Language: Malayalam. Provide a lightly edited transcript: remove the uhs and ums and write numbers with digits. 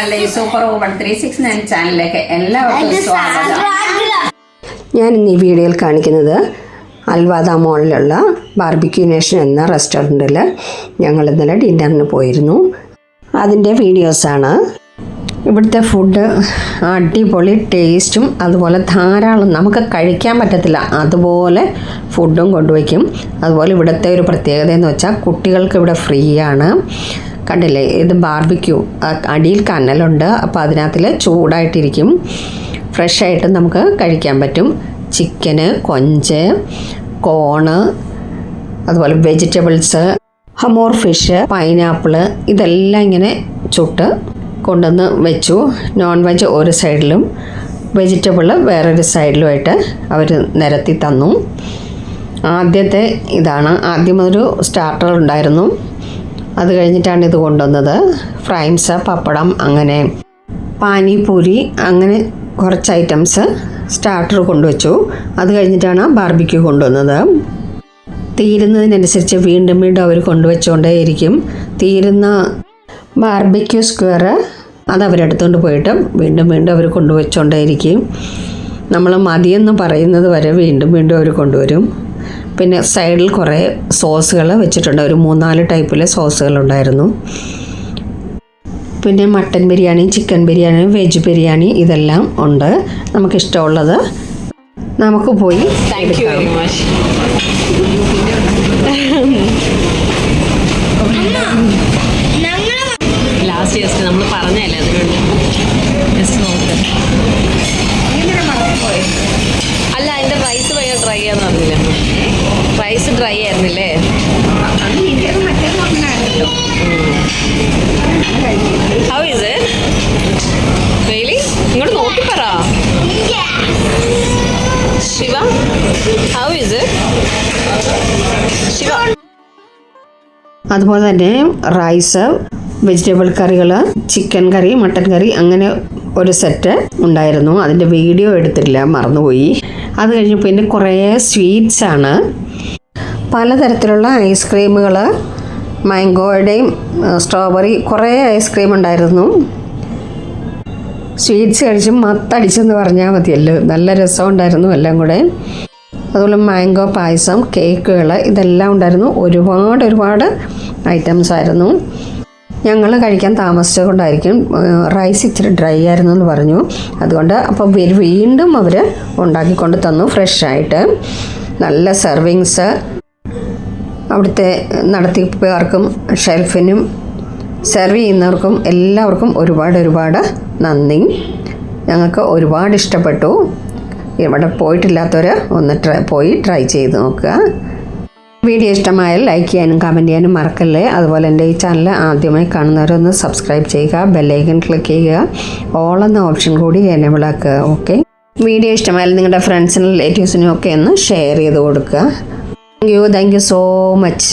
ഞങ്ങളുടെ ഈ സൂപ്പർ വുമൺ 369 ചാനലിലേക്ക് എല്ലാവർക്കും സ്വാഗതം. ഞാൻ ഇന്ന് ഈ വീഡിയോയിൽ കാണിക്കുന്നത് അൽവാദ മോളിലുള്ള ബാർബിക്യൂ നേഷൻ എന്ന റെസ്റ്റോറൻറ്റിൽ ഞങ്ങൾ ഇന്നലെ ഡിന്നറിന് പോയിരുന്നു. അതിൻ്റെ വീഡിയോസാണ്. ഇവിടുത്തെ ഫുഡ് അടിപൊളി ടേസ്റ്റും അതുപോലെ ധാരാളം നമുക്ക് കഴിക്കാൻ പറ്റത്തില്ല അതുപോലെ ഫുഡും കൊണ്ടുവയ്ക്കും. അതുപോലെ ഇവിടുത്തെ ഒരു പ്രത്യേകത എന്ന് വെച്ചാൽ കുട്ടികൾക്ക് ഇവിടെ ഫ്രീ ആണ്. കണ്ടില്ലേ, ഇത് ബാർബിക്യൂ, അടിയിൽ കനലുണ്ട്, അപ്പോൾ അതിനകത്തിൽ ചൂടായിട്ടിരിക്കും, ഫ്രഷായിട്ട് നമുക്ക് കഴിക്കാൻ പറ്റും. ചിക്കന്, കൊഞ്ച്, കോണ്, അതുപോലെ വെജിറ്റബിൾസ്, ഹമോർ ഫിഷ്, പൈനാപ്പിള്, ഇതെല്ലാം ഇങ്ങനെ ചുട്ട് കൊണ്ടുവന്ന് വെച്ചു. നോൺ വെജ് ഒരു സൈഡിലും വെജിറ്റബിൾ വേറൊരു സൈഡിലുമായിട്ട് അവർ നിരത്തി തന്നു. ആദ്യത്തെ ഇതാണ്. ആദ്യം ഒരു സ്റ്റാർട്ടർ ഉണ്ടായിരുന്നു, അത് കഴിഞ്ഞിട്ടാണ് ഇത് കൊണ്ടുവന്നത്. ഫ്രൈംസ്, പപ്പടം, അങ്ങനെ പാനിപൂരി, അങ്ങനെ കുറച്ച് ഐറ്റംസ് സ്റ്റാർട്ടർ കൊണ്ടുവച്ചു. അത് കഴിഞ്ഞിട്ടാണ് ബാർബിക്യൂ കൊണ്ടുവന്നത്. തീരുന്നതിനനുസരിച്ച് വീണ്ടും വീണ്ടും അവർ കൊണ്ടുവച്ചുകൊണ്ടേയിരിക്കും. തീരുന്ന ബാർബിക്യൂ സ്ക്വയർ അത് അവരെടുത്തുകൊണ്ട് പോയിട്ട് വീണ്ടും വീണ്ടും അവർ കൊണ്ടുവച്ചുകൊണ്ടേയിരിക്കും. നമ്മൾ മതിയെന്ന് പറയുന്നത് വരെ വീണ്ടും വീണ്ടും അവർ കൊണ്ടുവരും. പിന്നെ സൈഡിൽ കുറേ സോസുകൾ വെച്ചിട്ടുണ്ട്. ഒരു 3-4 ടൈപ്പിലെ സോസുകളുണ്ടായിരുന്നു. പിന്നെ mutton biryani, chicken biryani, veg biryani, ഇതെല്ലാം ഉണ്ട്. നമുക്കിഷ്ടമുള്ളത് നമുക്ക് പോയി എടുക്കാം. ലാസ്റ്റ് ജസ്റ്റ് നമ്മൾ പറഞ്ഞല്ലേ അതിനുണ്ട് ജസ്റ്റ് നോക്ക്. അല്ല, അതിൻ്റെ റൈസ് ഭയങ്കര ഡ്രൈ ആണെന്ന് പറഞ്ഞില്ല. റൈസ് ഡ്രൈ ആയിരുന്നില്ലേ? How is it really? ഇങ്ങോട്ട് നോക്കി പറ Shiva, how is it Shiva? അതുപോലെ തന്നെ റൈസ്, വെജിറ്റബിൾ കറികൾ, ചിക്കൻ കറി, മട്ടൻ കറി, അങ്ങനെ ഒരു സെറ്റ് ഉണ്ടായിരുന്നു. അതിൻ്റെ വീഡിയോ എടുത്തില്ല, മറന്നുപോയി. അത് കഴിഞ്ഞ് പിന്നെ കുറേ സ്വീറ്റ്സാണ്. പലതരത്തിലുള്ള ഐസ്ക്രീമുകൾ, മാംഗോയുടെയും സ്ട്രോബെറി, കുറേ ഐസ്ക്രീം ഉണ്ടായിരുന്നു. സ്വീറ്റ്സ് കഴിച്ച് മത്തടിച്ചെന്ന് പറഞ്ഞാൽ മതിയല്ലോ, നല്ല രസമുണ്ടായിരുന്നു എല്ലാം കൂടെ. അതുപോലെ മാംഗോ പായസം, കേക്കുകൾ, ഇതെല്ലാം ഉണ്ടായിരുന്നു. ഒരുപാട് ഐറ്റംസ് ആയിരുന്നു. ഞങ്ങൾ കഴിക്കാൻ താമസിച്ചത് കൊണ്ടായിരിക്കും റൈസ് ഇച്ചിരി ഡ്രൈ ആയിരുന്നു എന്ന് പറഞ്ഞു. അതുകൊണ്ട് അപ്പോൾ വീണ്ടും അവർ ഉണ്ടാക്കിക്കൊണ്ട് തന്നു ഫ്രഷായിട്ട്. നല്ല സെർവിങ്സ്. അവിടുത്തെ നടത്തിപ്പുകാർക്കും ഷെൽഫിനും സെർവ് ചെയ്യുന്നവർക്കും എല്ലാവർക്കും ഒരുപാട് നന്ദി. ഞങ്ങൾക്ക് ഒരുപാട് ഇഷ്ടപ്പെട്ടു. ഇവിടെ പോയിട്ടില്ലാത്തവർ ഒന്ന് പോയി ട്രൈ ചെയ്ത് നോക്കുക. വീഡിയോ ഇഷ്ടമായാൽ ലൈക്ക് ചെയ്യാനും കമൻറ്റ് ചെയ്യാനും മറക്കല്ലേ. അതുപോലെ എൻ്റെ ഈ ചാനൽ ആദ്യമായി കാണുന്നവരൊന്ന് സബ്സ്ക്രൈബ് ചെയ്യുക, ബെല്ലൈക്കൺ ക്ലിക്ക് ചെയ്യുക, ഓൾ എന്ന ഓപ്ഷൻ കൂടി എനേബിൾ ആക്കുക. ഓക്കെ, വീഡിയോ ഇഷ്ടമായാൽ നിങ്ങളുടെ ഫ്രണ്ട്സിനും റിലേറ്റീവ്സിനും ഒക്കെ ഒന്ന് ഷെയർ ചെയ്ത് കൊടുക്കുക. Thank you so much.